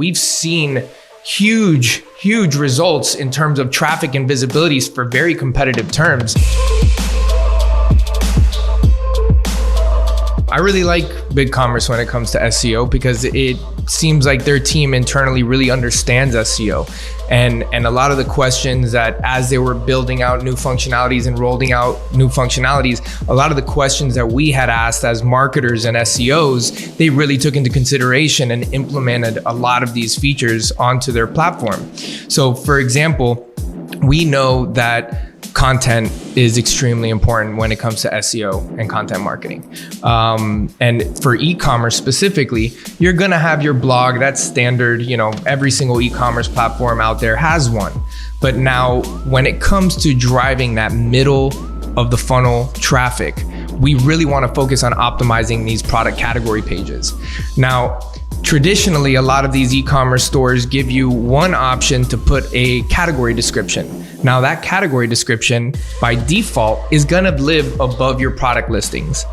we've seen huge results in terms of traffic and visibilities for very competitive terms. I really like BigCommerce when it comes to SEO because it seems like their team internally really understands SEO. And a lot of the questions that as they were building out new functionalities and rolling out new functionalities, a lot of the questions that we had asked as marketers and SEOs, they really took into consideration and implemented a lot of these features onto their platform. So for example, we know that content is extremely important when it comes to SEO and content marketing. And for e-commerce specifically, you're gonna have your blog. That's standard, every single e-commerce platform out there has one. But now when it comes to driving that middle of the funnel traffic, we really wanna focus on optimizing these product category pages. Now, traditionally, a lot of these e-commerce stores give you one option to put a category description. Now that category description by default is gonna live above your product listings,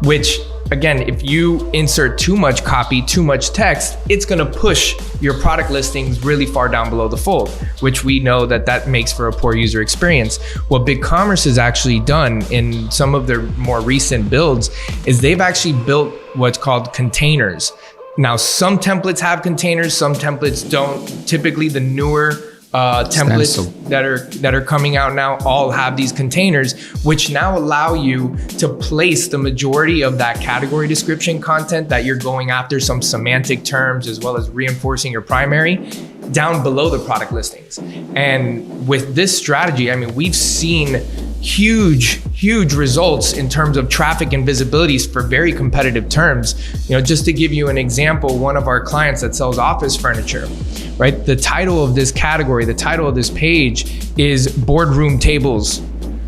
which again, if you insert too much copy, too much text, it's gonna push your product listings really far down below the fold, which we know that makes for a poor user experience. What BigCommerce has actually done in some of their more recent builds is they've actually built what's called containers. Now, some templates have containers, some templates don't. Typically, the newer templates that are coming out now all have these containers, which now allow you to place the majority of that category description content that you're going after, some semantic terms, as well as reinforcing your primary, down below the product listings. And with this strategy, I mean, we've seen huge results in terms of traffic and visibilities for very competitive terms. Just to give you an example, one of our clients that sells office furniture, right? The title of this category, the title of this page is boardroom tables,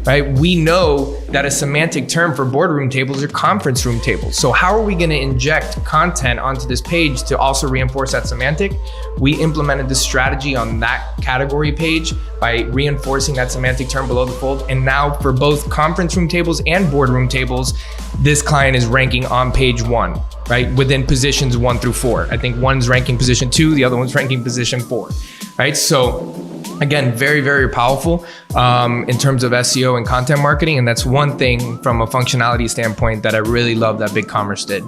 right? We know that a semantic term for boardroom tables are conference room tables. So how are we going to inject content onto this page to also reinforce that semantic? We implemented this strategy on that category page by reinforcing that semantic term below the fold. And now for both conference room tables and boardroom tables, this client is ranking on page 1, right? Within positions 1 through 4. I think one's ranking position 2, the other one's ranking position 4, right? So again, very powerful in terms of SEO and content marketing. And that's one thing from a functionality standpoint that I really love that BigCommerce did.